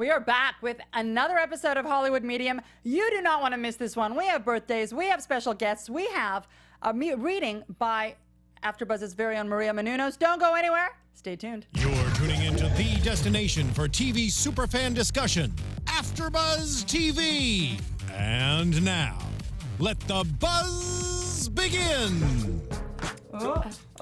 We are back with another episode of Hollywood Medium. You do not want to miss this one. We have birthdays. We have special guests. We have a reading by AfterBuzz's very own Maria Menounos. Don't go anywhere. Stay tuned. You're tuning into the destination for TV superfan discussion, AfterBuzz TV. And now, let the buzz begin.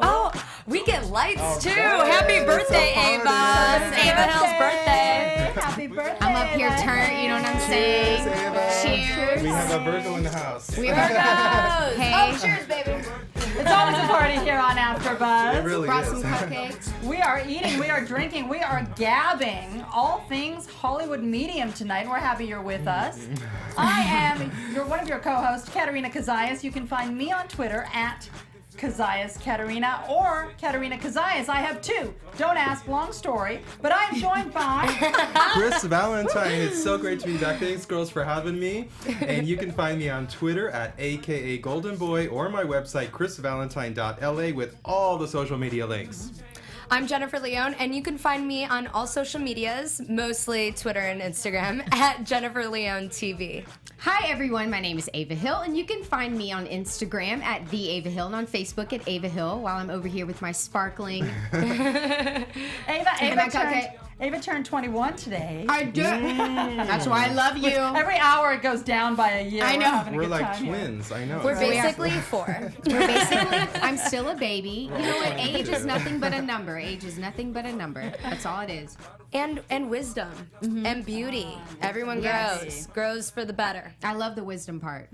Oh, we get lights too. Happy birthday, Ava. It's Ava Hill's birthday. Happy birthday. I'm up here turnt, you know what I'm saying? Cheers. We have a Virgo in the house. We are Virgos. Hey. Oh, cheers, baby. It's always a party here on AfterBuzz. It really Brought is. some cupcakes. We are eating, we are drinking, we are gabbing all things Hollywood Medium tonight. We're happy you're with us. I am one of your co-hosts, Katerina Cozias. You can find me on Twitter at Cozias Katerina or Katerina Cozias. I have two. Don't ask, long story. But I'm joined by Chris Valentine. It's so great to be back. Thanks, girls, for having me. And you can find me on Twitter at AKA Golden Boy or my website, chrisvalentine.la, with all the social media links. I'm Jennifer Leone, and you can find me on all social medias, mostly Twitter and Instagram, at Jennifer Leone TV. Hi, everyone. My name is Ava Hill, and you can find me on Instagram at The Ava Hill and on Facebook at Ava Hill while I'm over here with my sparkling. Ava turned 21 today. I do. That's why I love you. Every hour it goes down by a year. I know. We're having a We're good like time here. twins. I know. We're It's- basically four. We're basically, I'm still a baby. You know what? Age is nothing but a number. Age is nothing but a number. That's all it is. And wisdom and beauty. Everyone Yes. grows for the better. I love the wisdom part.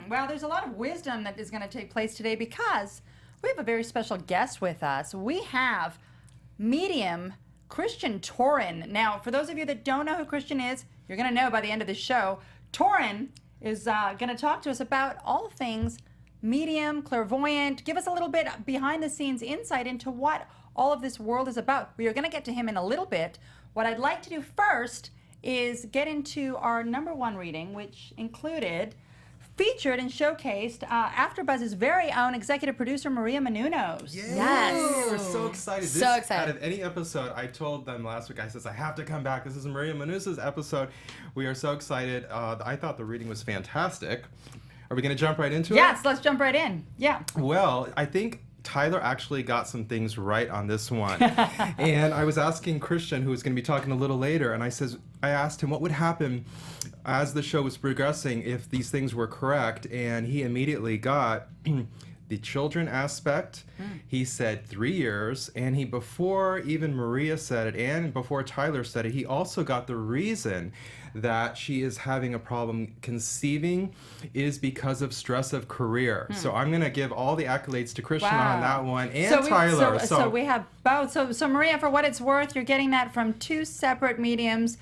Well, there's a lot of wisdom that is going to take place today because we have a very special guest with us. We have medium Christian Toren. Now, for those of you that don't know who Christian is, you're going to know by the end of the show. Toren is going to talk to us about all things medium, clairvoyant, give us a little bit behind-the-scenes insight into what all of this world is about. We are going to get to him in a little bit. What I'd like to do first is get into our number one reading, which included, featured and showcased AfterBuzz's very own executive producer, Maria Menounos. Yes. We're so excited. So excited. Out of any episode, I told them last week, I said, I have to come back. This is Maria Menounos' episode. We are so excited. I thought the reading was fantastic. Are we going to jump right into it? Yes, let's jump right in. Yeah. Well, I think Tyler actually got some things right on this one. And I was asking Christian, who was going to be talking a little later, and I asked him what would happen as the show was progressing if these things were correct, and he immediately got the children aspect. He said 3 years, and before even Maria said it and before Tyler said it, he also got the reason that she is having a problem conceiving is because of stress of career. So I'm going to give all the accolades to Christian on that one, and Tyler. So we have both. So Maria, for what it's worth, you're getting that from two separate mediums.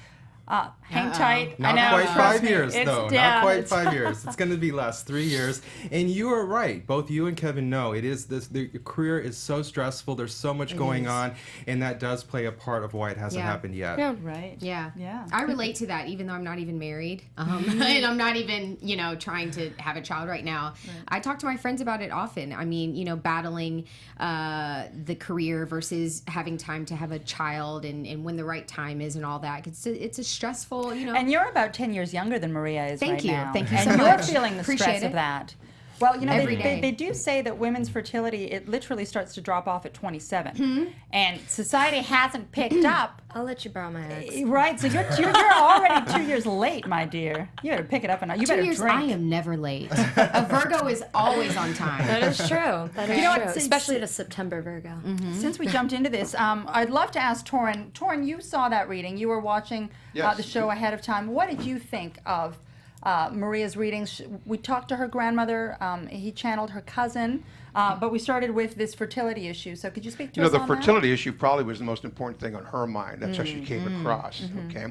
Hang tight. Not I know, quite trust 5 me. years, It's though. down. Not quite It's- 5 years. It's going to be less, 3 years. And you are right. Both you and Kevin know it is this. The career is so stressful. There's so much going on, and that does play a part of why it hasn't happened yet. Yeah. Right. Yeah. Yeah. I relate to that, even though I'm not even married. And I'm not even, trying to have a child right now. Right. I talk to my friends about it often. I mean, battling the career versus having time to have a child and when the right time is and all that. It's a stressful, And you're about 10 years younger than Maria is Thank right you. now. Thank you and so you're much. feeling the Appreciate stress it. of that. Well, Every day. they do say that women's fertility, it literally starts to drop off at 27. And society hasn't picked up. I'll let you borrow my eggs. Right, so you're already 2 years late, my dear. You better pick it up and you 2 better years, drink. I am never late. A Virgo is always on time. That is true. That is You know true. what, Especially to September Virgo. Since we jumped into this, I'd love to ask Toren. Toren, you saw that reading. You were watching Yes. the show ahead of time. What did you think of Maria's readings? We talked to her grandmother. He channeled her cousin. But we started with this fertility issue. So could you speak to us the on fertility issue probably was the most important thing on her mind. That's how she came Mm-hmm. across, okay?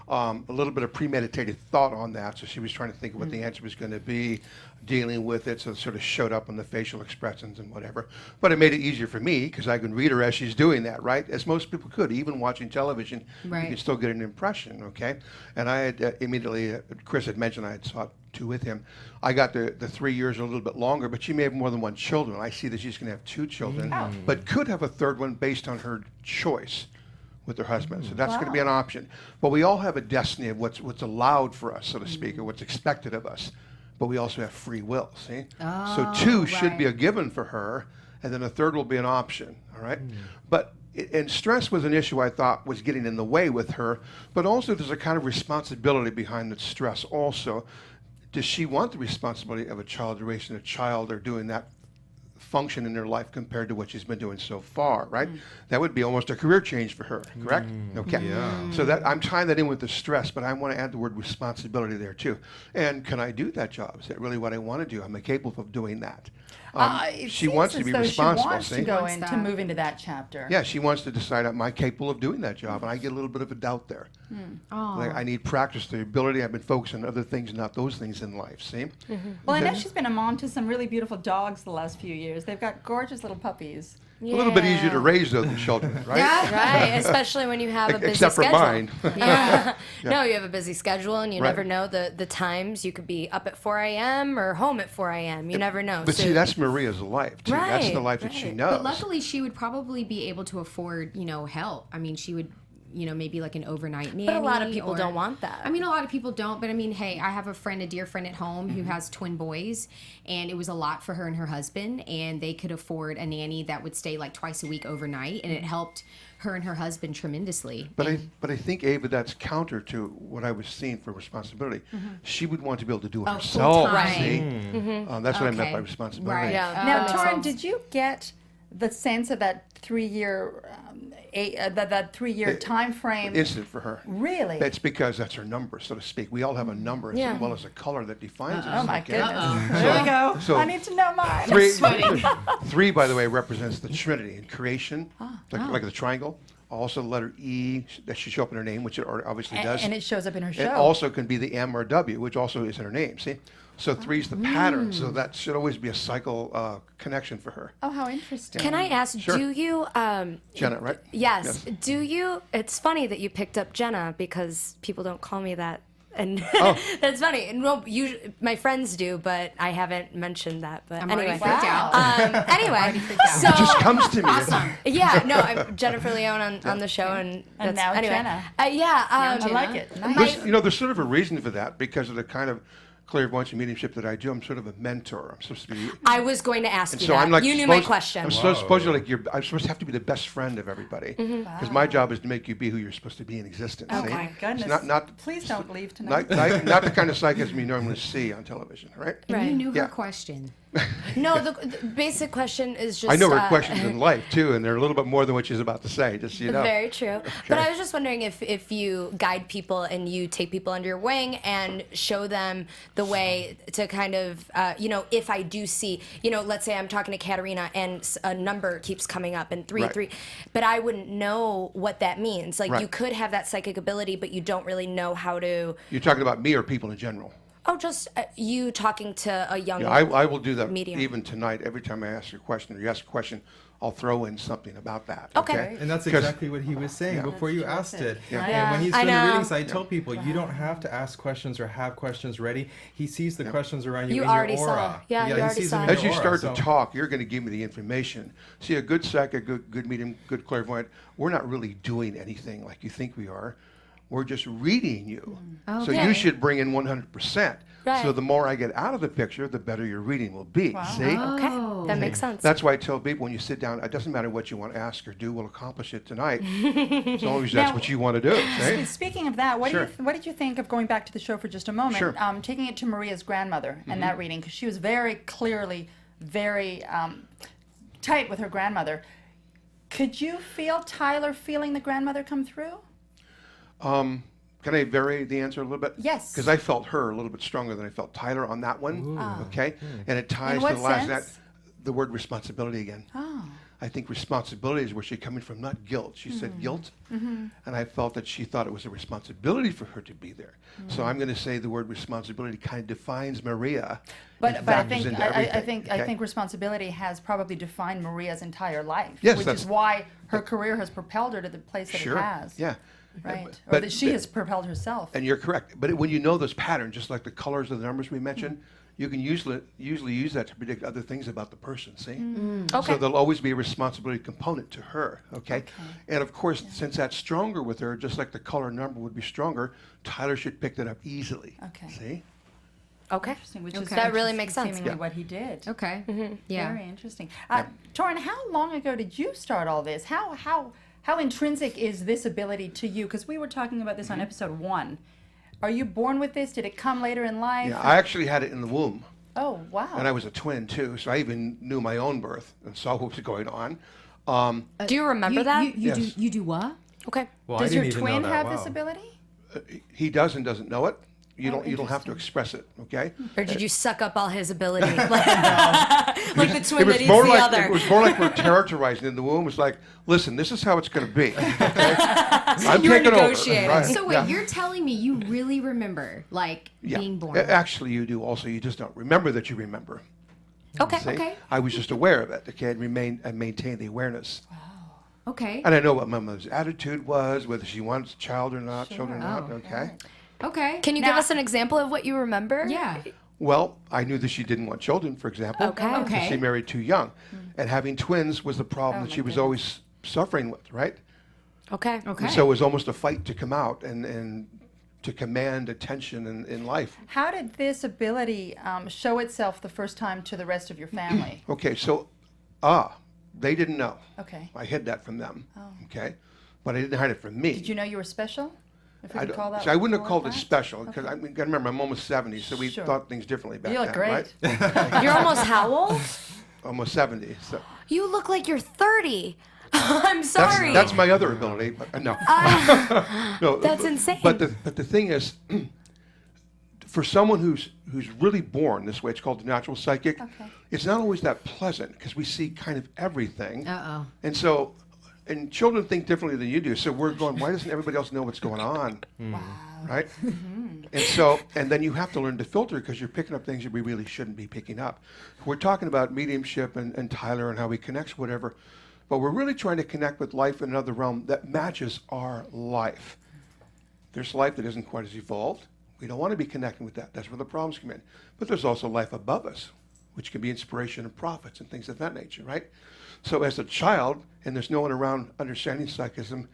A little bit of premeditated thought on that, so she was trying to think of what the Mm. answer was going to be, dealing with it, so it sort of showed up on the facial expressions and whatever. But it made it easier for me, because I could read her as she's doing that, right? As most people could, even watching television, Right. you can still get an impression, okay? And I had immediately, Chris had mentioned I had sought to with him. I got the 3 years a little bit longer, but she may have more than one children. I see that she's going to have 2 children, but could have a third one based on her choice. with their husband. So that's going to be an option. But we all have a destiny of what's allowed for us, so to speak, or what's expected of us. But we also have free will, see? So 2 should be a given for her, and then a 3rd will be an option, all right? But and stress was an issue I thought was getting in the way with her, but also there's a kind of responsibility behind the stress also. Does she want the responsibility of a child, raising a child, or doing that function in her life compared to what she's been doing so far, right? That would be almost a career change for her, correct? Okay. So that I'm tying that in with the stress, but I want to add the word responsibility there too. And can I do that job? Is that really what I want to do? Am I capable of doing that? She wants to be responsible. She wants to go in to move into that chapter. Yeah, she wants to decide, am I capable of doing that job? And I get a little bit of a doubt there. Like, I need practice, the ability. I've been focused on other things, not those things in life, see? Well, I know she's been a mom to some really beautiful dogs the last few years. They've got gorgeous little puppies. A little bit easier to raise though than children, right? Right, especially when you have a busy Except for schedule. mine. No, you have a busy schedule, and you Right. never know the times. You could be up at 4 a.m. or home at 4 a.m. You never know. But So- see, that's Maria's life too. That's the Right, life that she right. knows. But luckily, she would probably be able to afford, help. I mean, she would, maybe like an overnight nanny. But a lot of people or- don't want that. I mean, a lot of people don't. But I mean, hey, I have a dear friend at home who has twin boys, and it was a lot for her and her husband, and they could afford a nanny that would stay like twice a week overnight, and it helped her and her husband tremendously. But I think, Ava, that's counter to what I was seeing for responsibility. She would want to be able to do it herself. full-time. See? That's what I meant by Okay. responsibility. Right. Yeah. Now, That makes Toren, sense. did you get the sense of that 3-year, that 3-year time frame? Instant for her. Really? It's because that's her number, so to speak. We all have a number Yeah. as well as a color that defines us. Oh my okay? goodness! There we go. so- I need to know mine. 3, by the way, represents the Trinity in creation, like the triangle. Also, the letter E that should show up in her name, which it obviously does. And it shows up in her show. It also can be the M or W, which also is in her name. See, so 3 is the pattern. So that should always be a cycle connection for her. Oh, how interesting! Can I ask, Sure. do you... Jenna, right? Yes. Do you... It's funny that you picked up Jenna, because people don't call me that. And Oh. that's funny. And well, my friends do, but I haven't mentioned that. But I'm anyway. already freaked out. Anyway, so... It just comes to me. Yeah, no, I'm Jennifer Leone on the show, and that's, now anyway. Jenna. Yeah, I like it. Nice. There's sort of a reason for that because of the kind of clairvoyance and mediumship that I do. I'm sort of a mentor. I'm supposed to be. I was going to ask you So that. I'm like You knew my supposed- question. I'm supposed to I'm supposed to have to be the best friend of everybody because my job is to make you be who you're supposed to be in existence. Oh see? my goodness! It's not Please don't leave tonight. not the kind of psychism you normally see on television, right? And Right. you knew Yeah. her question. No, the basic question is just... I know her questions in life too, and they're a little bit more than what she's about to say. Just so you know. Very true. But I was just wondering if you guide people and you take people under your wing and show them the way to kind of, if I do see, let's say I'm talking to Katerina and a number keeps coming up and 3, Right. 3, but I wouldn't know what that means. Like, Right. you could have that psychic ability, but you don't really know how to... You're talking about me or people in general. Oh, just you talking to a young... Yeah, I will do that medium. even tonight. Every time I ask you a question or you ask a question, I'll throw in something about that. Okay. And that's 'Cause- exactly what he was saying before you asked it. Yeah. And when he's I doing the know. readings, I tell people, you don't have to ask questions or have questions ready. He sees the questions around you You in already your saw. aura. Yeah, you he already sees saw them it. in As your you aura, start to so- talk, you're going to give me the information. See, a good psychic, good medium, good clairvoyant, we're not really doing anything like you think we are. We're just reading you. So Okay. you should bring in 100%. Right. So the more I get out of the picture, the better your reading will be. See? Okay, that makes sense. That's why I tell people when you sit down, it doesn't matter what you want to ask or do, we'll accomplish it tonight. As long as that's Now- what you want to do. See? Speaking of that, what Sure. what did you think of going back to the show for just a moment? Sure. Taking it to Maria's grandmother and that reading, because she was very clearly very tight with her grandmother. Could you feel Tyler feeling the grandmother come through? Can I vary the answer a little bit? Yes. Because I felt her a little bit stronger than I felt Tyler on that one. Okay. And it ties In to what the last sense? the word responsibility again. Oh. I think responsibility is where she's coming from, not guilt. She said guilt, and I felt that she thought it was a responsibility for her to be there. So I'm going to say the word responsibility kind of defines Maria. But and I factors think into I everything, okay? think responsibility has probably defined Maria's entire life, Yes, which that's- is why her career has propelled her to the place that Sure. it has. Yeah. Right. Or But- that she has propelled herself. And you're correct. But when you know those patterns, just like the colors of the numbers we mentioned, you can usually use that to predict other things about the person, see? Okay. So there'll always be a responsibility component to her, okay? And of course, since that's stronger with her, just like the color number would be stronger, Tyler should pick that up easily. Okay. See? Okay. Interesting, which is That really makes sense. seemingly what he did. Okay. Yeah. Very interesting. Toren, how long ago did you start all this? How intrinsic is this ability to you? Because we were talking about this on episode 1. Are you born with this? Did it come later in life? Yeah, I actually had it in the womb. Oh, wow. And I was a twin too, so I even knew my own birth and saw what was going on. Do you remember that? Yes. You do what? Okay. Well, Does I your didn't even know twin that. have Wow. this ability? He does and doesn't know it. You don't have to express it, okay? Or did you suck up all his ability? Like the twin that eats more the like other. it was more like we're terrorizing in the womb. It's like, listen, this is how it's going to be. Okay? I'm you were taking negotiating. over. Right? So wait, Yeah. you're telling me you really remember being born? Actually, you do. Also, you just don't remember that you remember. Okay. See? Okay. I was just aware of it. Okay, and maintain the awareness. Okay. And I know what my mother's attitude was, whether she wants a child or not, children or not. Oh. Okay. Okay. Can you Now- give us an example of what you remember? Yeah. Well, I knew that she didn't want children, for example. Okay. because Okay. She married too young, and having twins was the problem Oh, that my she was goodness. always suffering with, right? Okay. Okay. And so it was almost a fight to come out and to command attention in life. How did this ability show itself the first time to the rest of your family? Okay, so they didn't know. Okay. I hid that from them. Okay, but I didn't hide it from me. Did you know you were special? If we I, could call that so I wouldn't have before called it that? special because I mean, gotta remember I'm almost 70, so we Sure. thought things differently back You look then, great. right? You're almost how old? Almost 70. So You look like you're 30. I'm sorry. that's my other ability. But, no, no, That's insane. But the thing is, for someone who's really born this way, it's called the natural psychic. Okay. It's not always that pleasant because we see kind of everything. Uh-oh. And so, and children think differently than you do. So we're going, why doesn't everybody else know what's going on? Wow. Right? And so, and then you have to learn to filter because you're picking up things that we really shouldn't be picking up. We're talking about mediumship and Tyler and how he connects, whatever. But we're really trying to connect with life in another realm that matches our life. There's life that isn't quite as evolved. We don't want to be connecting with that. That's where the problems come in. But there's also life above us, which can be inspiration and prophets and things of that nature, right? So as a child, and there's no one around understanding psychism,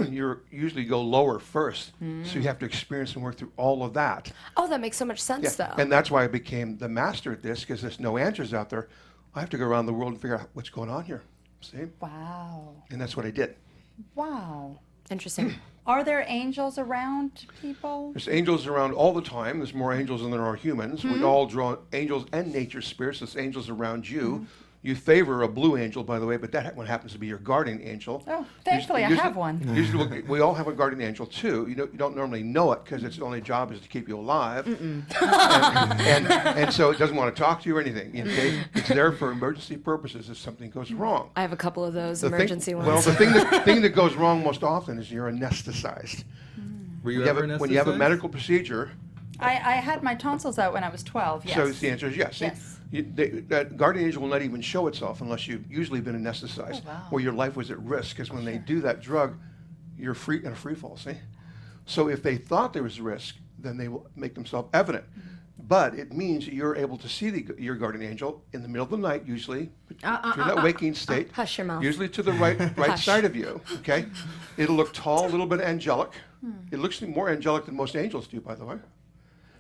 you usually go lower first. So you have to experience and work through all of that. Oh, that makes so much sense, though. And that's why I became the master at this, because there's no answers out there. I have to go around the world and figure out what's going on here. See? Wow. And that's what I did. Wow. Interesting. Are there angels around people? There's angels around all the time. There's more angels than there are humans. We all draw angels and nature spirits. There's angels around you. You favor a blue angel, by the way, but that one happens to be your guardian angel. Oh, thankfully, I have one. Usually, we all have a guardian angel too. You don't normally know it because its only job is to keep you alive, and so it doesn't want to talk to you or anything. Okay? It's there for emergency purposes if something goes wrong. I have a couple of those The emergency thing, ones. Well, the thing that goes wrong most often is you're anesthetized. Were you When ever when you have a anesthetized? medical procedure, I had my tonsils out when I was 12, yes. so the answer is yes. See, Yes. that guardian angel will not even show itself unless you've usually been anesthetized, Oh, wow. or your life was at risk. Because when they do that drug, you're in a free fall. See, so if they thought there was risk, then they will make themselves evident. But it means that you're able to see your guardian angel in the middle of the night, usually through that waking state. Hush your mouth. Usually to the right Hush. side of you. Okay, it'll look tall, a little bit angelic. It looks more angelic than most angels do, by the way.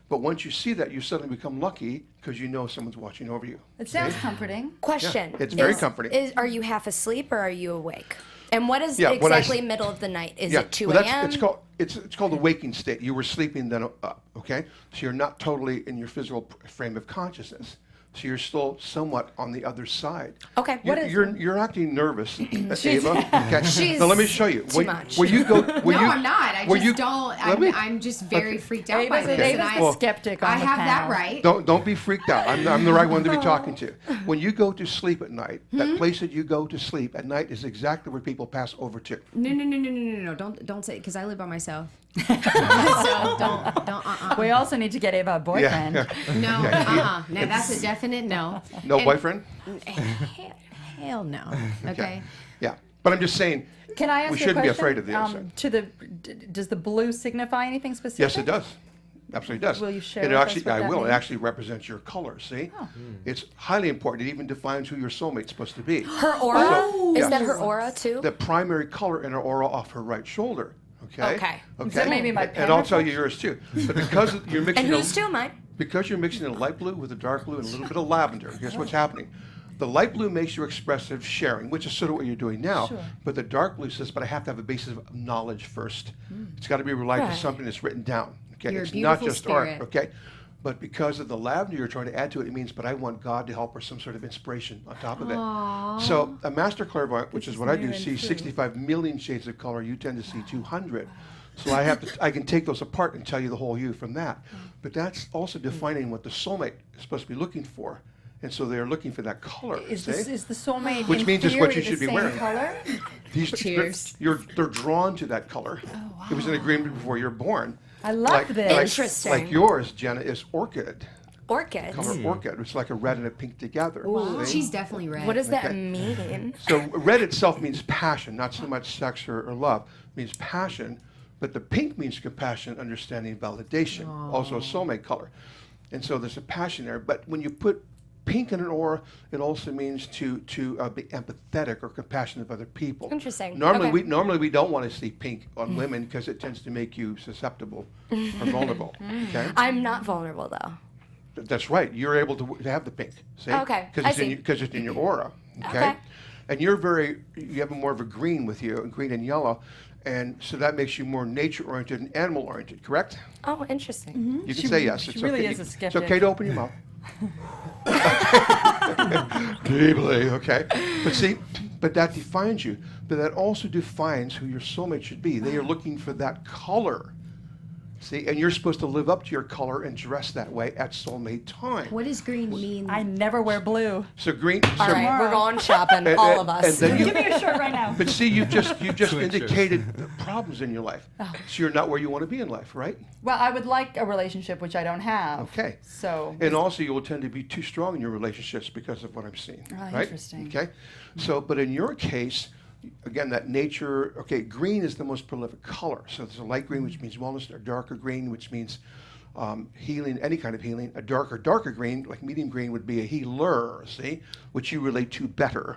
But once you see that, you suddenly become lucky because you know someone's watching over you. It sounds comforting. Question. Yeah, it's very comforting. Are you half asleep or are you awake? And what is Yeah, when I exactly middle of the night? Is it 2 well, a.m.? it's called the waking state. You were sleeping, then up. Okay, so you're not totally in your physical frame of consciousness. So you're still somewhat on the other side. Okay. You're acting nervous, Ava. Okay. She's Now let me show you. too much. Where you go? No, I'm not. I just don't. Let me- I'm just very freaked out by Ava's, this. Ava's and the I, skeptic on I the have that panel. right. Don't be freaked out. I'm the right one to be talking to. When you go to sleep at night, that place that you go to sleep at night is exactly where people pass over to. No. Don't say it because I live by myself. So don't. We also need to get Ava a boyfriend. No, no, that's a definite no. No And- boyfriend? Hell no. Okay. Yeah. But I'm just saying, Can I ask we you a shouldn't be question? afraid of the other side. Does the blue signify anything specific? Yes, it does. absolutely does. Will you share And it with us actually, what I that will. It means? actually represents your color. See, it's highly important. It even defines who your soulmate's supposed to be. Her aura? Is yes. that her aura too? The primary color in her aura off her right shoulder. Okay. Okay. Is that maybe my And I'll tell you yours too. But because you're mixing And who's too, mine? because you're mixing a light blue with a dark blue and a little bit of lavender, here's what's happening. The light blue makes you expressive, sharing, which is sort of what you're doing now. Sure. But the dark blue says, but I have to have a basis of knowledge first. It's got to be relied to Right. something that's written down. Okay, You're a it's not beautiful just spirit. art. Okay, but because of the lavender you're trying to add to it, it means, but I want God to help, or some sort of inspiration on top of it. So a master clairvoyant, which is what I do, sees 65 million shades of color. You tend to see 200. So I can take those apart and tell you the whole you from that. But that's also defining what the soulmate is supposed to be looking for. And so they're looking for that color. Is see? the soulmate Which in means it's what theory you should the be same wearing. color? Cheers. They're drawn to that color. It was an agreement before you're born. I love like, this. Interesting. Like yours, Jenna, is orchid. Orchids. Color orchid. It's like a red and a pink together. see? She's definitely red. What does that Okay. mean? So red itself means passion, not so much sex or love. It means passion, but the pink means compassion, understanding, validation. Also a soulmate color. And so there's a passion there. But when you put pink in an aura, it also means to be empathetic or compassionate of other people. Interesting. Normally Okay. we don't want to see pink on women because it tends to make you susceptible or vulnerable. Okay. I'm not vulnerable though. That's right. You're able to have the pink. See? Okay, I Because see. it's in your aura. Okay. Okay. And you have more of a green with you, green and yellow, and so that makes you more nature-oriented and animal-oriented. Correct? Oh, interesting. You can say yes. she It's really okay. is a It's skeptic. okay to open your mouth. Deeply, okay. But that defines you. But that also defines who your soulmate should be. They are looking for that color. See, and you're supposed to live up to your color and dress that way at soulmate time. What does green mean? I never wear blue. So green. All so, right, we're going shopping, all of us. And then Give me your shirt right now. but see, you've just Switchers. indicated the problems in your life. Oh. So you're not where you want to be in life, right? Well, I would like a relationship, which I don't have. Okay. So And also, you will tend to be too strong in your relationships because of what I'm seeing. Oh, right? interesting. Okay. So, but in your case, again, that nature. Okay, green is the most prolific color. So there's a light green, which means wellness, a darker green, which means healing, any kind of healing. A darker green, like medium green, would be a healer. See, which you relate to better.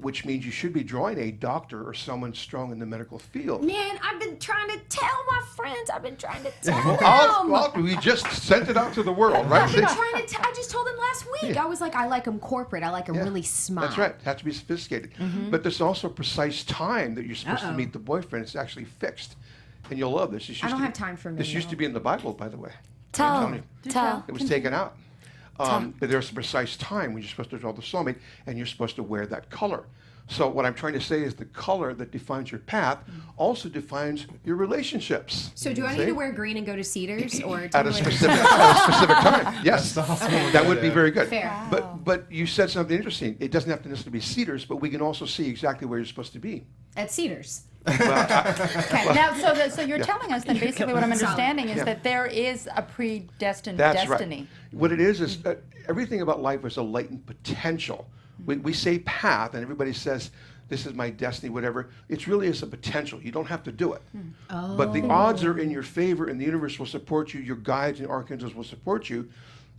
Which means you should be drawing a doctor or someone strong in the medical field. Man, I've been trying to tell my friends. I've been trying to tell Well, them. we just sent it out to the world, right? I've been See? trying to I just told them last week. I was like, I like them corporate. I like them Yeah. really smart. That's right. It has to be sophisticated. But there's also a precise time that you're supposed to meet the boyfriend. It's actually fixed. And you'll love this. This I used don't to have time for This me, used to though. be in the Bible, by the way. Tell. I'm telling you. Tell. It was taken out. But there's a precise time when you're supposed to draw the soulmate, and you're supposed to wear that color. So what I'm trying to say is the color that defines your path also defines your relationships. So do I need See? to wear green and go to Cedars, or At tell a me later? specific time. Yes, that would be very good. Fair. But you said something interesting. It doesn't have to necessarily be Cedars, but we can also see exactly where you're supposed to be. At Cedars. Okay, now so you're telling us then basically what I'm understanding is that there is a predestined That's destiny. right. What it is everything about life is a latent potential. We say path, and everybody says, this is my destiny, whatever. It really is a potential. You don't have to do it. But the odds are in your favor, and the universe will support you. Your guides and archangels will support you.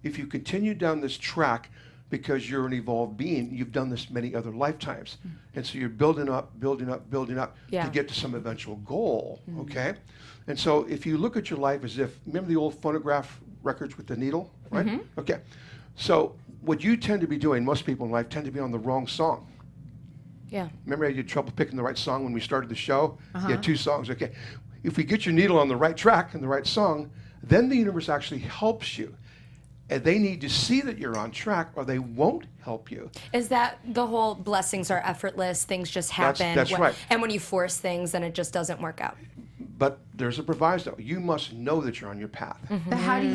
If you continue down this track, because you're an evolved being, you've done this many other lifetimes. And so you're building up Yeah. to get to some eventual goal, okay? And so if you look at your life as if, remember the old phonograph records with the needle, right? Okay. So what you tend to be doing, most people in life tend to be on the wrong song. Yeah. Remember I had trouble picking the right song when we started the show? You had two songs, okay. If we get your needle on the right track and the right song, then the universe actually helps you. And they need to see that you're on track or they won't help you. Is that the whole blessings are effortless, things just happen? That's right. And when you force things, then it just doesn't work out. But there's a proviso. You must know that you're on your path. But how do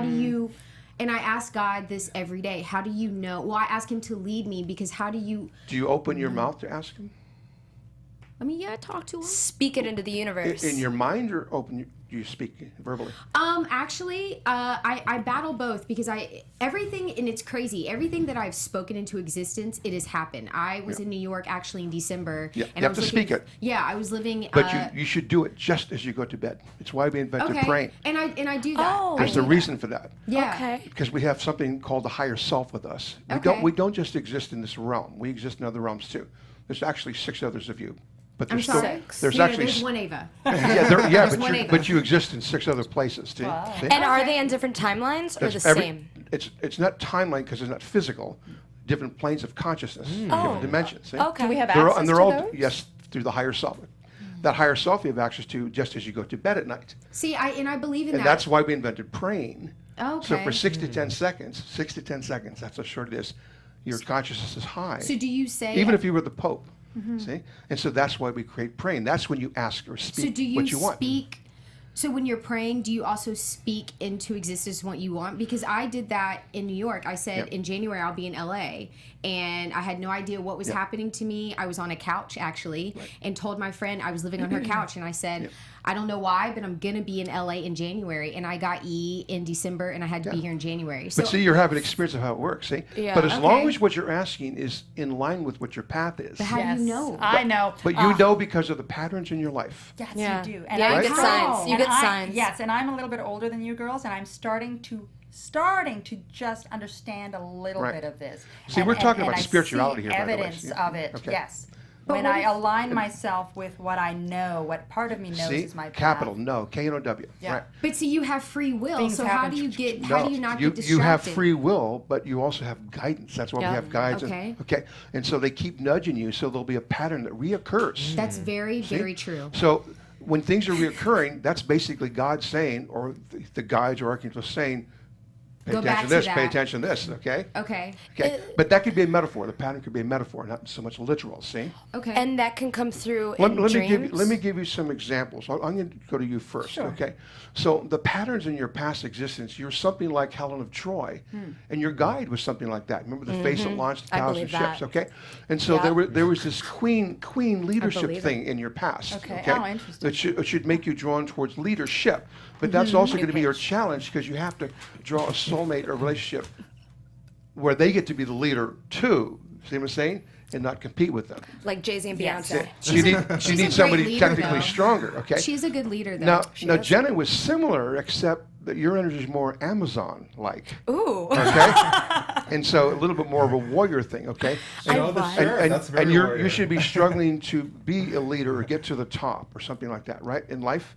you, and I ask God this every day, how do you know? Well, I ask him to lead me because how do you, Do you open your mouth to ask him? I mean, yeah, I talk to him. Speak it into the universe. In your mind or open do you speak verbally? Actually, I battle both because everything, and it's crazy, everything that I've spoken into existence, it has happened. I was in New York actually in December. Yeah, and you I have was to speak it. Yeah, I was living. But you should do it just as you go to bed. It's why we invented praying. And I do that. Oh. There's a reason for that. Yeah. Okay. Because we have something called the higher self with us. Okay. We don't just exist in this realm. We exist in other realms too. There's actually 6 others of you. But I'm there's sorry. there's No, actually there's one Ava. yeah, one Ava. but you exist in 6 other places too. See? And are they in different timelines or the same? It's not timeline because it's not physical. Different planes of consciousness, different dimensions. See? Okay. Do we have They're, access and they're to all those? yes through the higher self. That higher self you have access to just as you go to bed at night. See, I believe in And that. that's why we invented praying. Okay. So for 6 to 10 seconds, that's how short it is, your consciousness is high. So do you say? Even if you were the Pope, see? And so that's why we create praying. That's when you ask or speak So do you what you want. speak? So when you're praying, do you also speak into existence what you want? Because I did that in New York. I said in January I'll be in LA, and I had no idea what was happening to me. I was on a couch actually, and told my friend I was living on her couch, and I said, I don't know why, but I'm gonna be in LA in January, and I got E in December, and I had to be here in January. So But see, you're having an experience of how it works, see? Yeah. But as long Okay. as what you're asking is in line with what your path is. how do you know? I know. But you know because of the patterns in your life. Yes, Yeah. you do. Yeah, you I get know. signs. You And get I- signs. Yes, and I'm a little bit older than you girls, and I'm starting to just understand a little Right. bit of this. See, we're talking about I spirituality see here, by the way. evidence Yeah. of it. Okay. Yes. But When what I if- align myself with what I know, what part of me knows See? is my path. Capital, no, K-N-O-W. Yeah. Right. But see, you have free will. Things So how happen. do you get? No, How do you not you, get distracted? you have free will, but you also have guidance. That's why Yeah. we have guides. Okay. And, okay. And so they keep nudging you, so there'll be a pattern that reoccurs. That's very, See? very true. So when things are reoccurring, that's basically God saying, or the guides or archangels saying, pay Go back attention to this, to pay that. attention to this, okay? Okay. Okay. But that could be a metaphor. The pattern could be a metaphor, not so much literal, see? Okay. And that can come through Let in me dreams. give you some examples. I'm going to go to you first, Sure. okay? So the patterns in your past existence, you're something like Helen of Troy, and your guide was something like that. Remember the face that launched I 1,000 believe ships, that. okay? And so Yeah. there was this queen leadership believe it. thing in your past, Okay. okay? Oh, interesting. It should make you drawn towards leadership, but that's also New going to be your page. challenge because you have to draw a soulmate or relationship where they get to be the leader too. See what I'm saying? And not compete with them. Like Jay-Z and Yes. Beyonce. So you need she's a great somebody leader, technically though. stronger, okay? She's a good leader, though. Now Jenna was similar, except that your energy is more Amazon-like, Ooh. okay? And so a little bit more of a warrior thing, okay? And, I love Sure, and, that's very and you warrior. should be struggling to be a leader or get to the top or something like that, right? In life,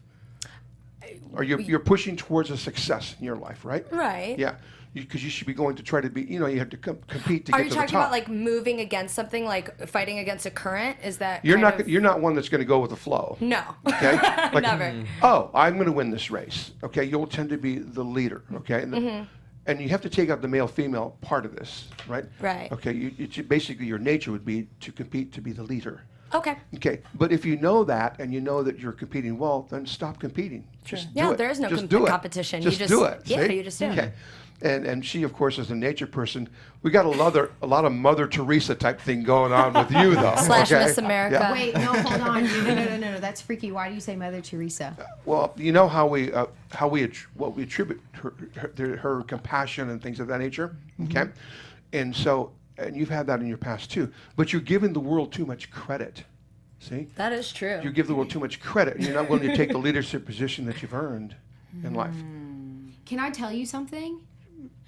or you're pushing towards a success in your life, right? Right. Yeah, because you should be going to try to be. You have to compete to Are get you to the talking top. about like moving against something, like fighting against a current? Is that You're kind not. of- You're not one that's going to go with the flow. No. Okay. Like, Never. Oh, I'm going to win this race. Okay, you'll tend to be the leader. Okay, and you have to take out the male-female part of this, right? Right. Okay, basically your nature would be to compete to be the leader. Okay. Okay, but if you know that and you know that you're competing well, then stop competing. Just Yeah, do it. there is no Just do it. competition. Just You do just- it. yeah, see? you just do it. Okay. And she, of course, is a nature person. We got a lot of Mother Teresa type thing going on with you, though. Slash okay? Miss America. Yeah. Wait, no, hold on. No. That's freaky. Why do you say Mother Teresa? Well, you know what we attribute her compassion and things of that nature, okay? And so, and you've had that in your past too. But you're giving the world too much credit. See, That is true. you give the world too much credit, and you're not willing to take the leadership position that you've earned in life. Can I tell you something?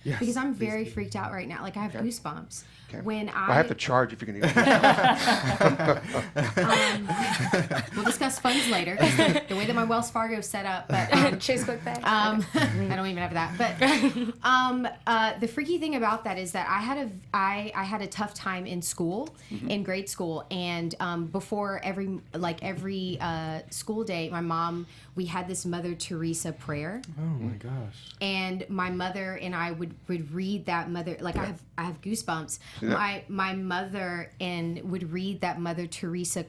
Yes, Because I'm please very do. freaked out right now. Like I have goosebumps. Okay. When I have to charge if you're going to. We'll discuss funds later. The way that my Wells Fargo is set up, but Chase Quick Pay. I don't even have that. But the freaky thing about that is that I had a tough time in school, in grade school, and before every school day, we had this Mother Teresa prayer, Oh my gosh. and my mother and I would read that mother. Like I have goosebumps. that? My mother would read that Mother Teresa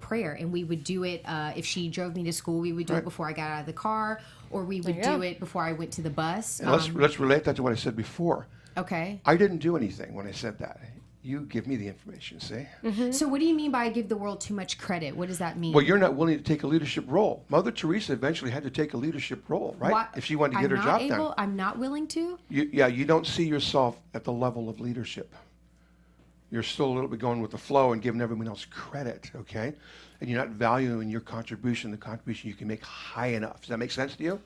prayer, and we would do it if she drove me to school. We would do it before I got out of the car, or we would you go. do it before I went to the bus. And let's relate that to what I said before. Okay. I didn't do anything when I said that. You give me the information, see? So what do you mean by give the world too much credit? What does that mean? Well, you're not willing to take a leadership role. Mother Teresa eventually had to take a leadership role, right? Why- If she wanted to get her job done. I'm not willing to? You don't see yourself at the level of leadership. You're still a little bit going with the flow and giving everyone else credit, okay? And you're not valuing your contribution, the contribution you can make high enough. Does that make sense to you?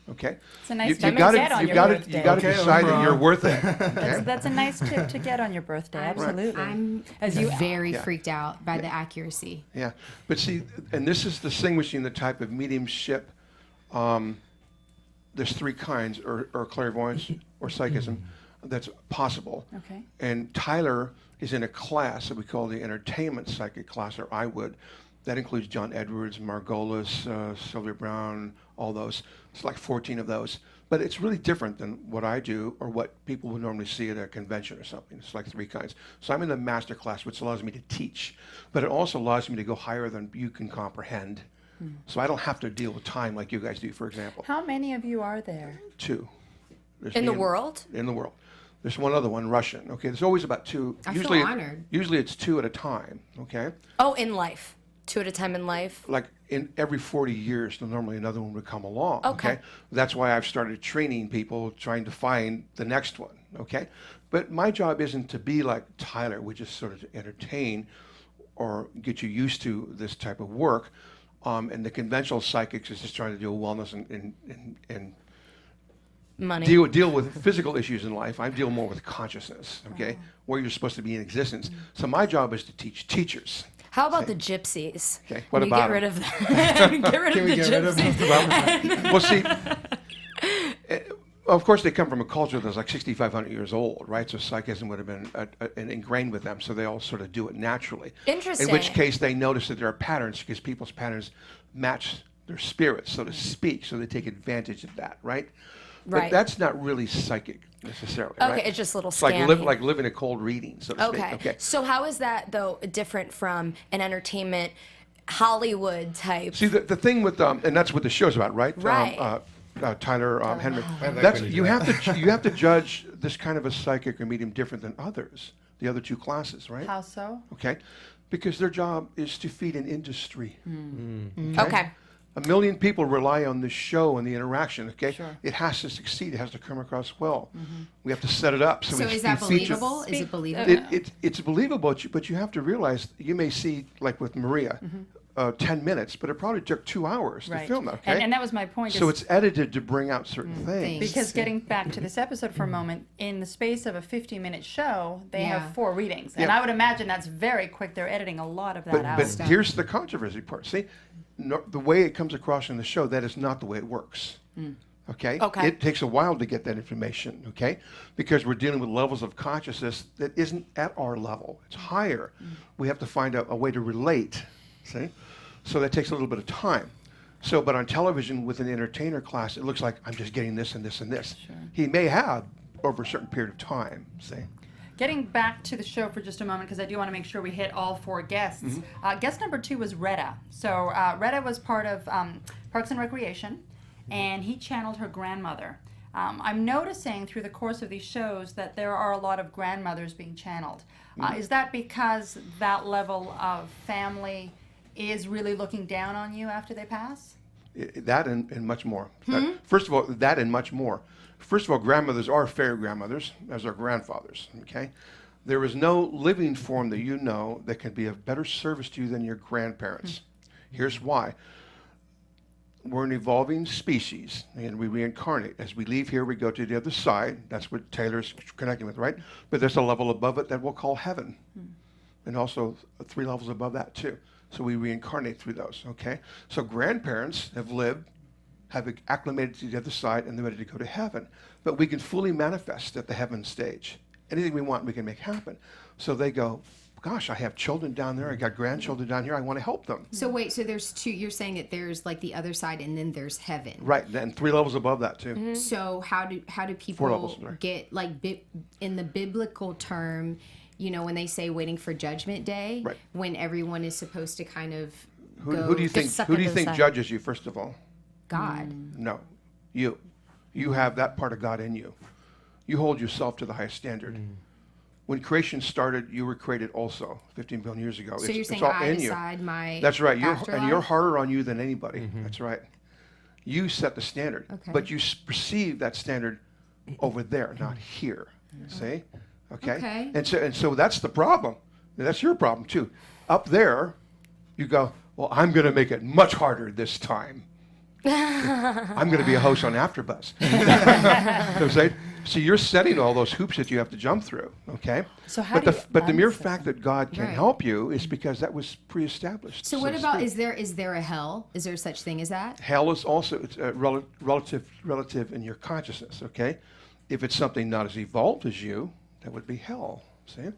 Okay. It's a nice you tip to gotta, get on you your gotta, birthday. you gotta Okay, decide that Oprah. you're worth it. Okay? That's a nice tip to get on your birthday. Absolutely. I'm As you very Yeah. freaked out by the accuracy. Yeah, but see, and this is distinguishing the type of mediumship. There's three kinds, or clairvoyance or psychism, that's possible. Okay. And Tyler is in a class that we call the entertainment psychic class, or I would. That includes John Edwards, Margolis, Sylvia Brown, all those. It's like 14 of those. But it's really different than what I do or what people would normally see at a convention or something. It's like three kinds. So I'm in the master class, which allows me to teach. But it also allows me to go higher than you can comprehend. So I don't have to deal with time like you guys do, for example. How many of you are there? Two. There's In me the and- world? In the world. There's one other one, Russian. Okay, there's always about two. I feel usually, honored. Usually it's two at a time. Okay, Oh, in life. 2 at a time in life. like in every 40 years, then normally another one would come along. Okay. That's why I've started training people, trying to find the next one. Okay, but my job isn't to be like Tyler, which is sort of to entertain or get you used to this type of work. And the conventional psychics is just trying to do wellness and Money. deal with physical issues in life. I deal more with consciousness, okay, where you're supposed to be in existence. So my job is to teach teachers. How about the gypsies? Okay, what Can you about get rid 'em? of them? Get rid Can of we the get rid of gypsies. Well, see, of course they come from a culture that's like 6,500 years old, right? So psychism would have been ingrained with them, so they all sort of do it naturally. Interesting. In which case they notice that there are patterns because people's patterns match their spirits, so to speak, so they take advantage of that, right? But Right. that's not really psychic necessarily, Okay, right? it's just a little It's like, scammy. like living a cold reading, so to Okay. speak. Okay. So how is that though different from an entertainment Hollywood type? See, the thing with and that's what the show's about, right? Right. Tyler Henry. have that That's kind of you job. have to judge this kind of a psychic or medium different than others, the other two classes, right? How so? Okay, because their job is to feed an industry. Okay. A million people rely on this show and the interaction. Okay, Sure. it has to succeed. It has to come across well. We have to set it up. So we is that we feature- believable? Is it believable? It's believable, but you have to realize you may see, like with Maria, 10 minutes, but it probably took 2 hours to Right. film that. Okay, And that was my point. so is- it's edited to bring out certain things. because getting back to this episode for a moment, in the space of a 50-minute show, they Yeah. have 4 readings. And Yeah. I would imagine that's very quick. They're editing a lot of that out. But here's the controversy part. See, the way it comes across in the show, that is not the way it works. Okay? Okay. It takes a while to get that information, okay? Because we're dealing with levels of consciousness that isn't at our level. It's higher. We have to find a way to relate, see? So that takes a little bit of time. So, but on television with an entertainer class, it looks like I'm just getting this and this and this. He may have over a certain period of time, see? Getting back to the show for just a moment, because I do want to make sure we hit all 4 guests. Guest number 2 was Retta. So Retta was part of Parks and Recreation, and he channeled her grandmother. I'm noticing through the course of these shows that there are a lot of grandmothers being channeled. Is that because that level of family is really looking down on you after they pass? That and much more. First of all, that and much more. First of all, grandmothers are fairy grandmothers, as are grandfathers, okay? There is no living form that you know that can be of better service to you than your grandparents. Here's why. We're an evolving species, and we reincarnate. As we leave here, we go to the other side. That's what Taylor's connecting with, right? But there's a level above it that we'll call heaven, and also 3 levels above that, too. So we reincarnate through those, okay? So grandparents have lived, have acclimated to the other side, and they're ready to go to heaven. But we can fully manifest at the heaven stage. Anything we want, we can make happen. So they go, gosh, I have children down there. I got grandchildren down here. I want to help them. So wait, so there's 2, you're saying that there's like the other side and then there's heaven. Right, and 3 levels above that, too. So how do 4 people levels, sorry. get like in the biblical term, you know, when they say waiting for judgment day, Right. when everyone is supposed to kind of Who go do you think, suck who do you into the think sun. judges you, first of all? God. No, you. You have that part of God in you. You hold yourself to the highest standard. When creation started, you were created also 15 billion years ago. So you're saying all I in you. decide my That's right. afterlife? And you're harder on you than anybody. That's right. You set the standard, Okay. but you perceive that standard over there, not here. See? Okay. And so that's the problem. And that's your problem too. Up there, you go, well, I'm going to make it much harder this time. I'm going to be a host on AfterBuzz. So you're setting all those hoops that you have to jump through, okay? So how but the mere unset fact that God can Right. help you is because that was pre-established. So what to about, speak. is there a hell? Is there such thing as that? Hell is also it's relative in your consciousness, okay? If it's something not as evolved as you, that would be hell. See?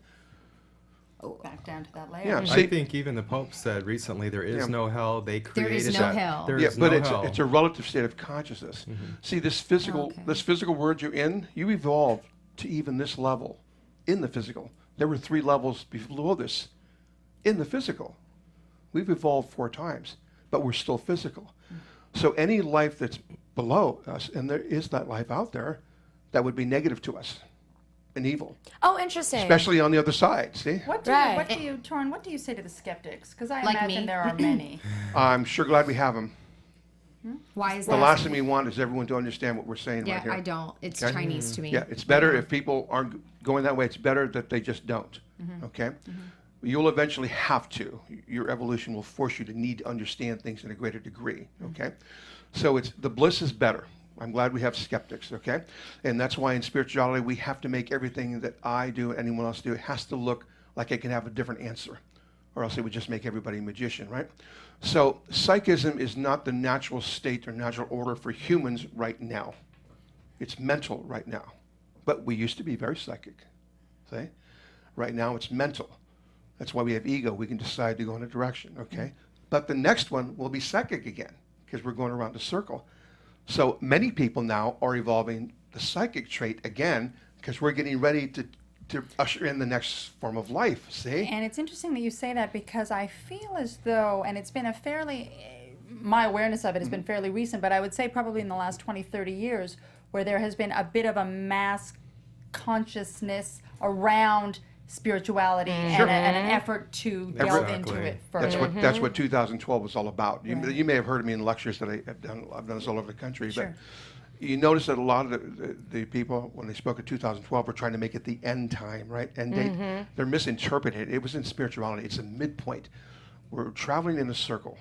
Back down to that layer. Yeah. I See, think even the Pope said recently there is no hell. They There created is no that. hell. There yeah, is but no it's hell. it's a relative state of consciousness. See, this physical world you're in, you evolved to even this level in the physical. There were 3 levels below this in the physical. We've evolved 4 times, but we're still physical. So any life that's below us, and there is that life out there, that would be negative to us and evil, Oh, interesting. especially on the other side. See, What do you, Toren, what do you say to the skeptics? Because I Like imagine me? there are many. I'm sure glad we have them. Why is The that? last thing we want is everyone to understand what we're saying Yeah, right here. I don't. It's Okay. Chinese to me. Yeah, it's better if people aren't going that way. It's better that they just don't. Okay? You'll eventually have to. Your evolution will force you to need to understand things in a greater degree. Okay? So it's the bliss is better. I'm glad we have skeptics, okay? And that's why in spirituality we have to make everything that I do, anyone else do, it has to look like it can have a different answer. Or else it would just make everybody a magician, right? So psychism is not the natural state or natural order for humans right now. It's mental right now. But we used to be very psychic. See? Right now it's mental. That's why we have ego. We can decide to go in a direction, okay? But the next one will be psychic again because we're going around the circle. So many people now are evolving the psychic trait again because we're getting ready to usher in the next form of life, see? And it's interesting that you say that because I feel as though, and it's been a fairly, my awareness of it has been fairly recent, but I would say probably in the last 20, 30 years, where there has been a bit of a mass consciousness around spirituality and an effort to delve into it further. That's what 2012 was all about. You may have heard of me in lectures that I've done this all over the country, Sure. but you notice that a lot of the people, when they spoke of 2012, were trying to make it the end time, right? End date. They're misinterpreting it. It was in spirituality. It's a midpoint. We're traveling in a circle.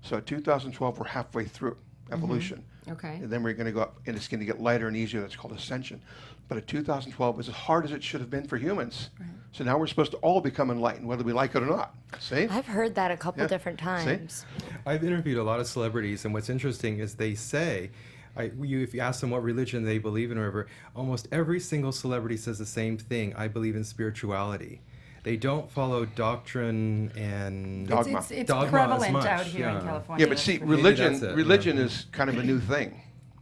So at 2012, we're halfway through evolution. Okay. And then we're going to go up, and it's going to get lighter and easier. That's called ascension. But at 2012 was as hard as it should have been for humans. Right. So now we're supposed to all become enlightened, whether we like it or not. See? I've heard that a couple different times. I've interviewed a lot of celebrities, and what's interesting is they say, if you ask them what religion they believe in or whatever, almost every single celebrity says the same thing: I believe in spirituality. They don't follow doctrine and Dogma. It's Dogma prevalent as much, out here in yeah. California. Yeah, but see, that's for sure. that's it, religion is kind of a new thing.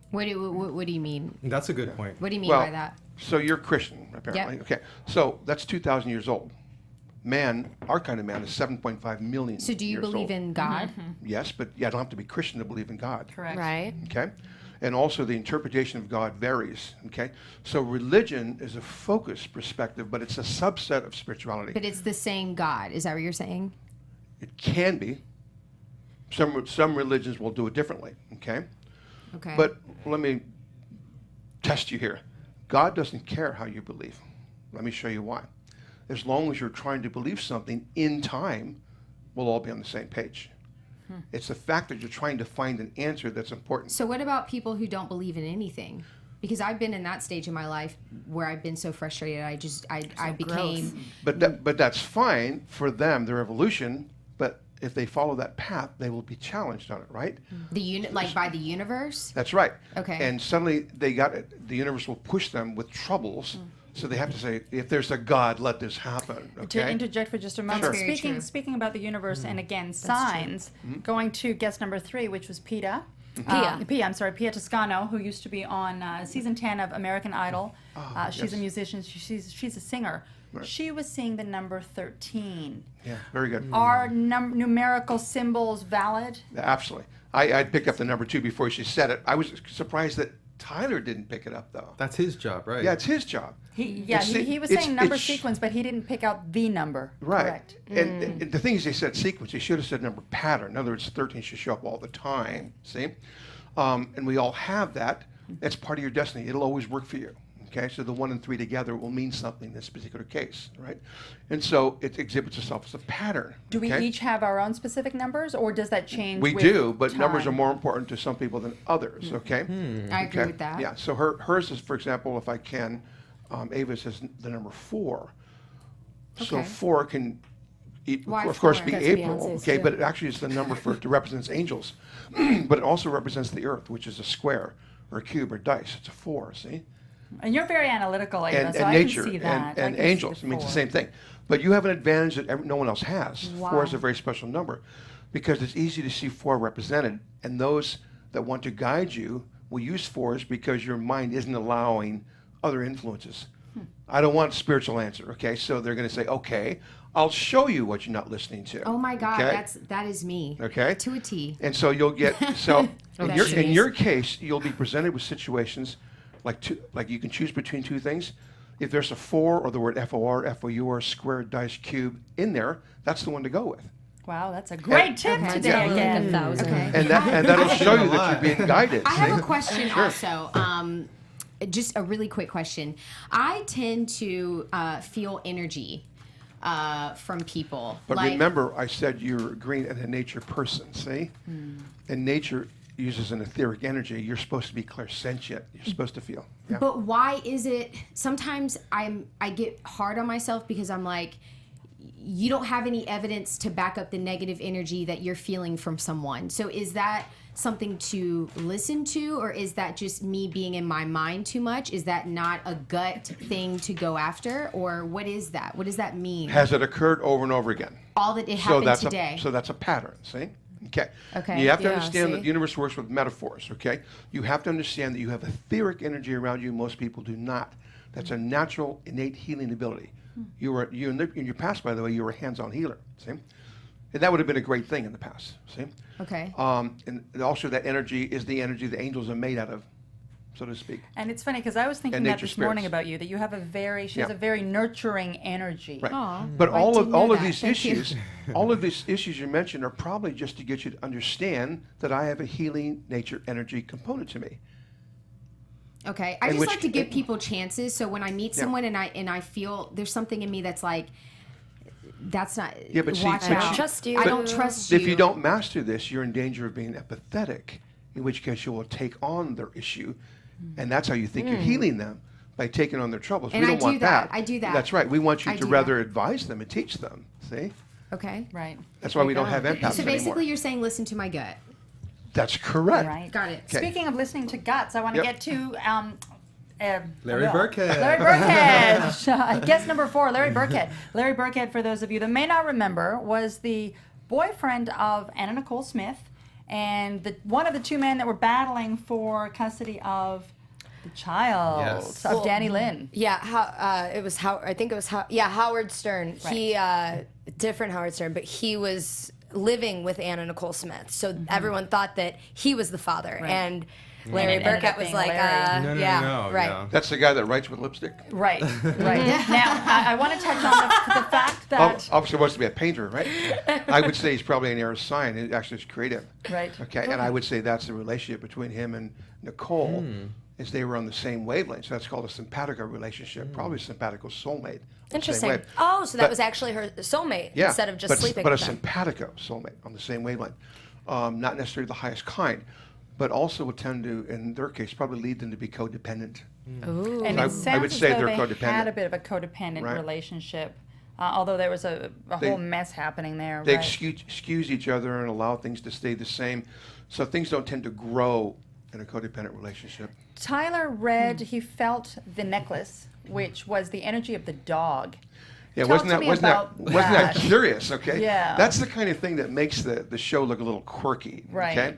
What do you mean? That's a good point. What do you mean Well, by that? so you're Christian, apparently. Yep. Okay, so that's 2,000 years old. Man, our kind of man, is 7.5 million. So do you years believe old. in God? Yes, but I don't have to be Christian to believe in God. Correct. Right? Okay, and also the interpretation of God varies. Okay, so religion is a focused perspective, but it's a subset of spirituality. But it's the same God. Is that what you're saying? It can be. Some religions will do it differently. Okay. Okay. But let me test you here. God doesn't care how you believe. Let me show you why. As long as you're trying to believe something in time, we'll all be on the same page. It's the fact that you're trying to find an answer that's important. So what about people who don't believe in anything? Because I've been in that stage in my life where I've been so frustrated. I became. But that's fine for them, their evolution. But if they follow that path, they will be challenged on it, right? Like by the universe? That's right. Okay. And suddenly they got it. The universe will push them with troubles. So they have to say, if there's a God, let this happen. Okay. To interject for just a moment, Sure. Very true. speaking about the universe and again signs, going to guest number 3, which was Pia. Pia Toscano, who used to be on season 10 of American Idol. She's a musician. She's a singer. Right. She was seeing the number 13. Yeah, very good. Are numerical symbols valid? Absolutely. I picked up the number 2 before she said it. I was surprised that Tyler didn't pick it up though. That's his job, right? Yeah, it's his job. He was It's- saying number it's- sequence, but he didn't pick out the number. Right. Correct. And the thing is, they said sequence. They should have said number pattern. In other words, 13 should show up all the time. See? And we all have that. That's part of your destiny. It'll always work for you. Okay? So the 1 and 3 together will mean something in this particular case, right? And so it exhibits itself as a pattern. Do we okay? each have our own specific numbers, or does that change? We with do, but numbers are time? more important to some people than others, okay? I agree Okay? with that. Yeah, so hers is, for example, if I can, Ava says the number 4. So Okay. 4 can, Why of course, 4? be That's April, Beyonce's okay? too. But it actually is the number for it represents angels. But it also represents the earth, which is a square or a cube or dice. It's a 4, see? And you're very analytical, Ava, And, so and I nature can see that. I and can see angels. the It means the 4. same thing. But you have an advantage that no one else has. 4 Wow. is a very special number because it's easy to see 4 represented. And those that want to guide you will use 4s because your mind isn't allowing other influences. I don't want a spiritual answer, okay? So they're going to say, okay, I'll show you what you're not listening to. Oh my God, okay? that is me. Okay. To a T. And so you'll get so in That's in nice. your case, you'll be presented with situations like you can choose between 2 things. If there's a 4 or the word FOR, FOUR, square, dice, cube in there, that's the one to go with. Wow, that's a great tip Okay. today Yeah, like again. 1,000. Okay. And that'll show you that lie. you're being guided. I have see? a question also. Just a really quick question. I tend to feel energy from people. But like, remember, I said you're a green and a nature person, see? And nature uses an etheric energy. You're supposed to be clairsentient. You're supposed to feel. Yeah. But why is it? Sometimes I get hard on myself because I'm like, you don't have any evidence to back up the negative energy that you're feeling from someone. So is that something to listen to, or is that just me being in my mind too much? Is that not a gut thing to go after, or what is that? What does that mean? Has it occurred over and over again? All that it happened that's today. so that's a pattern, see? Okay. Okay. You have to Yeah, understand that see? the universe works with metaphors, okay? You have to understand that you have etheric energy around you. Most people do not. That's a natural, innate healing ability. You in your past, by the way, you were a hands-on healer, see? And that would have been a great thing in the past, see? Okay. And also that energy is the energy the angels are made out of, so to speak. And it's funny because I was thinking And that nature this morning spirits. about you, that you have she has Yeah. a very nurturing energy. Right. Aw, But I all didn't know of that. these Thank you. issues, all of these issues you mentioned are probably just to get you to understand that I have a healing nature energy component to me. Okay, I And just which- like to give people chances. So when I meet Yeah. someone and I feel there's something in me that's like, that's not. Yeah, but see, watch but out. you- I trust you. I don't trust you. If you don't master this, you're in danger of being empathetic, in which case you will take on their issue, and that's how you think you're healing them, by taking on their troubles. And we I don't do want that. I do that. That's right. We want you I to do rather that. advise them and teach them. See? Okay. Right. That's why we don't have empaths So basically, anymore. you're saying listen to my gut. That's correct. Right. Got it. Okay. Speaking of listening to guts, I want to Yep. get to Larry Will. Birkhead. Larry Birkhead. Guest number 4, Larry Birkhead. Larry Birkhead, for those of you that may not remember, was the boyfriend of Anna Nicole Smith, and one of the 2 men that were battling for custody of the child Yes. of Danny Lynn. Yeah, it was I think it was Howard Stern. Right. He different Howard Stern, but he was living with Anna Nicole Smith, so everyone thought that he was the father, and Larry And it ended Birkhead up was being like, Larry. No, yeah, right. yeah. That's the guy that writes with lipstick. Right, right. Now, I want to touch on the fact that... Obviously wants to be a painter, right? I would say he's probably an air sign. It actually is creative. Right. Okay, and I would say that's the relationship between him and Nicole, is they were on the same wavelength. So that's called a simpatico relationship, probably a simpatico soulmate. on the same Interesting. wave. Oh, so that But- was actually her soulmate Yeah, instead of just but, sleeping but a with him. simpatico soulmate on the same wavelength. Not necessarily the highest kind, but also would tend to, in their case, probably lead them to be codependent. Ooh. And I it would sounds say as though they're they codependent. had a bit of a codependent Right. relationship, although there was a They- whole mess happening there. They right? excuse each other and allow things to stay the same. So things don't tend to grow in a codependent relationship. Tyler read he felt the necklace, which was the energy of the dog. Yeah, Talk to me about wasn't that that. curious? Okay, Yeah. That's the kind of thing that makes the show look a little quirky. Right. Okay,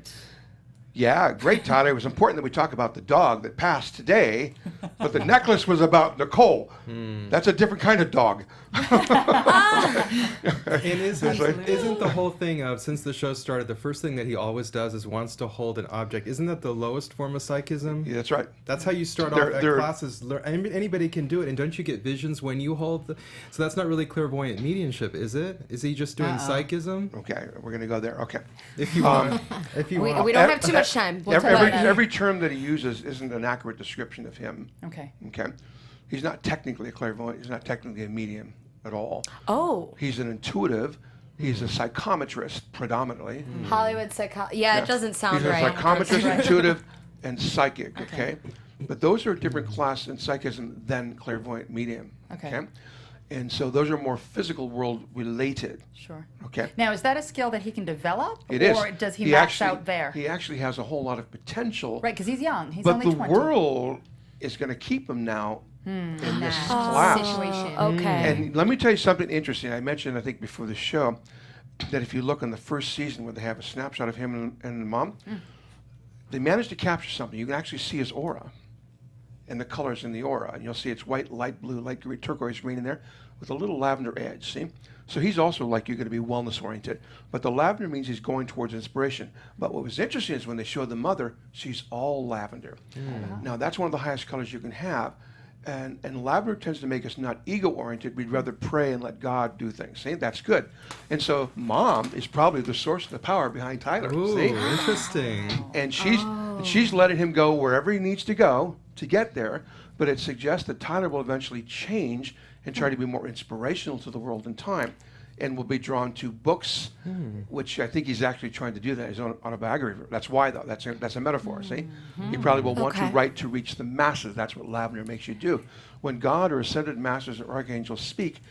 Yeah, great, Tyler. It was important that we talk about the dog that passed today, but the necklace was about Nicole. That's a different kind of dog. And isn't the whole thing of, since the show started, the first thing that he always does is wants to hold an object? Isn't that the lowest form of psychism? Yeah, that's right. That's how you start off at classes. Anybody can do it, and don't you get visions when you hold the... So that's not really clairvoyant mediumship, is it? Is he just doing psychism? Okay, we're going to go there. Okay. If you want. If you want. We don't have too much time. We'll talk about that. Every term that he uses isn't an accurate description of him. Okay. Okay. He's not technically a clairvoyant. He's not technically a medium at all. Oh. He's an intuitive. He's a psychometrist predominantly. Hollywood Yeah, it doesn't sound He's a right. psychometrist, intuitive, and psychic. Okay. But those are a different class in psychism than clairvoyant medium. Okay. And so those are more physical world related. Sure. Okay. Now, is that a skill that he can develop? It is. Or does he max out there? He actually has a whole lot of potential. Right, because he's young. He's but only the 20. world is going to keep him now in this class. Situation. Okay. And let me tell you something interesting. I mentioned, I think, before the show, that if you look on the first season where they have a snapshot of him and the mom, they managed to capture something. You can actually see his aura and the colors in the aura. And you'll see it's white, light blue, light green, turquoise green in there with a little lavender edge, see? So he's also like you're going to be wellness oriented. But the lavender means he's going towards inspiration. But what was interesting is when they showed the mother, she's all lavender. Now that's one of the highest colors you can have. And lavender tends to make us not ego-oriented. We'd rather pray and let God do things. See, that's good. And so mom is probably the source of the power behind Tyler. Ooh, see? interesting. And she's letting him go wherever he needs to go to get there. But it suggests that Tyler will eventually change and try to be more inspirational to the world in time, and will be drawn to books, which I think he's actually trying to do that, his own autobiography. That's why, though. That's a metaphor, see? He probably will want to write to reach the masses. That's what lavender makes you do. When God or ascended masters or archangels speak,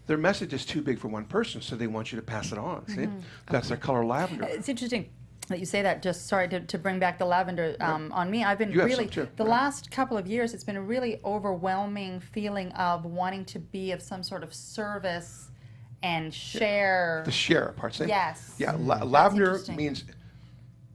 their message is too big for one person, so they want you to pass it on, see? That's their color lavender. It's interesting that you say that. Just sorry to bring back the lavender on me. I've been You have really, some too, the yeah. last couple of years, it's been a really overwhelming feeling of wanting to be of some sort of service and share. The share part, see? Yes. Yeah, lavender interesting.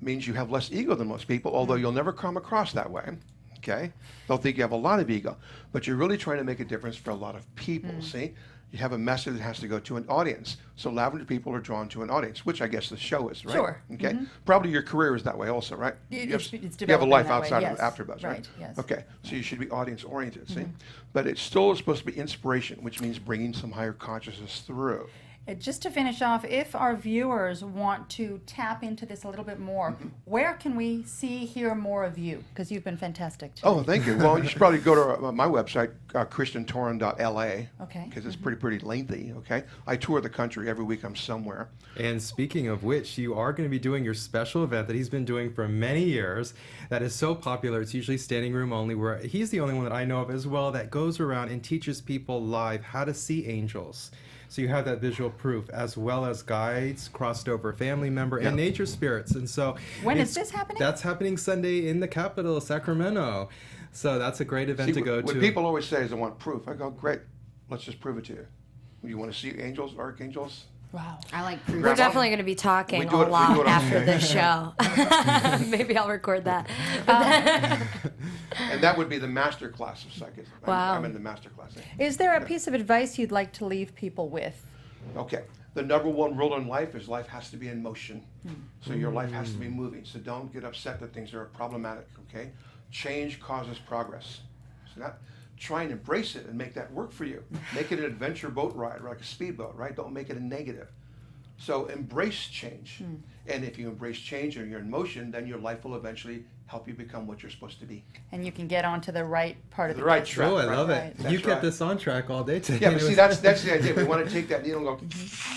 means you have less ego than most people, although you'll never come across that way. Okay? They'll think you have a lot of ego, but you're really trying to make a difference for a lot of people, see? You have a message that has to go to an audience. So lavender people are drawn to an audience, which I guess the show is, right? Sure. Okay. Probably your career is that way also, right? It's you have a developing life that way, outside yes. of AFTERBUZZ, right? Right, yes. Okay. So you should be audience oriented, see? But it's still supposed to be inspiration, which means bringing some higher consciousness through. Just to finish off, if our viewers want to tap into this a little bit more, where can we hear more of you? Because you've been fantastic today. Oh, thank you. Well, you should probably go to my website, christiantoren.la. Okay. Because it's pretty lengthy, okay? I tour the country. Every week I'm somewhere. And speaking of which, you are going to be doing your special event that he's been doing for many years that is so popular. It's usually standing room only, where he's the only one that I know of as well that goes around and teaches people live how to see angels. So you have that visual proof, as well as guides, crossed over family member, and nature spirits. And so When is this happening? That's happening Sunday in the capital, Sacramento. So that's a great event to go to. What people always say is, I want proof. I go, great. Let's just prove it to you. You want to see angels, archangels? Wow. I like proof. We're definitely going to be talking We a do it lot on- after the show. Maybe I'll record that. And that would be the master class of psychism. Wow. I'm in the master class. Is there a piece of advice you'd like to leave people with? Okay. The number one rule in life is life has to be in motion. So your life has to be moving. So don't get upset that things are problematic, okay? Change causes progress. So try and embrace it and make that work for you. Make it an adventure boat ride, like a speedboat, right? Don't make it a negative. So embrace change. And if you embrace change and you're in motion, then your life will eventually help you become what you're supposed to be. And you can get onto the right part of The right bus. track. Oh, I love Right. it. That's You kept right. us on track all day today. Yeah, but see, that's the idea. We want to take that needle and go,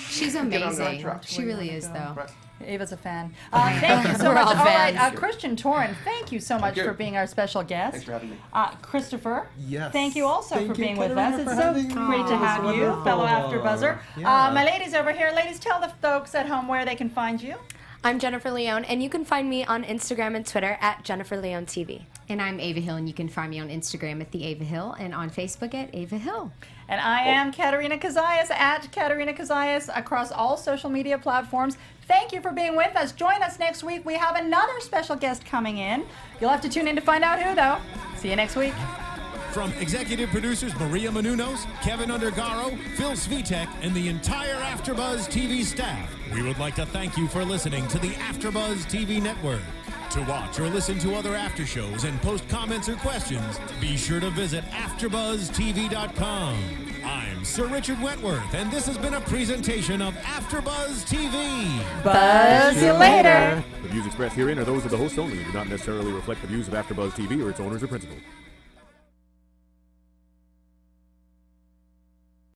She's Get on the right amazing. track. She really is, though. right. Ava's a fan. Thank you so We're much. all All right, fans. Christian Toren, thank you so much you. for being our special guest. Thanks for having me. Christopher, Yes. thank you also Thank for you, being with Katerina, us. It's for so having me. great to It was have you, wonderful. fellow AfterBuzzer. Yeah. My ladies over here, ladies, tell the folks at home where they can find you. I'm Jennifer Leone, and you can find me on Instagram and Twitter at Jennifer Leone TV. And I'm Ava Hill, and you can find me on Instagram at the Ava Hill and on Facebook at Ava Hill. And I am Katerina Cozias at Katerina Cozias across all social media platforms. Thank you for being with us. Join us next week. We have another special guest coming in. You'll have to tune in to find out who, though. See you next week. From executive producers Maria Menounos, Kevin Undergaro, Phil Svitek, and the entire AfterBuzz TV staff, we would like to thank you for listening to the AfterBuzz TV network. To watch or listen to other after shows and post comments or questions, be sure to visit AfterBuzzTV.com. I'm Sir Richard Wentworth, and this has been a presentation of AfterBuzz TV. Buzz you later. The views expressed herein are those of the host only and do not necessarily reflect the views of AfterBuzz TV or its owners or principals.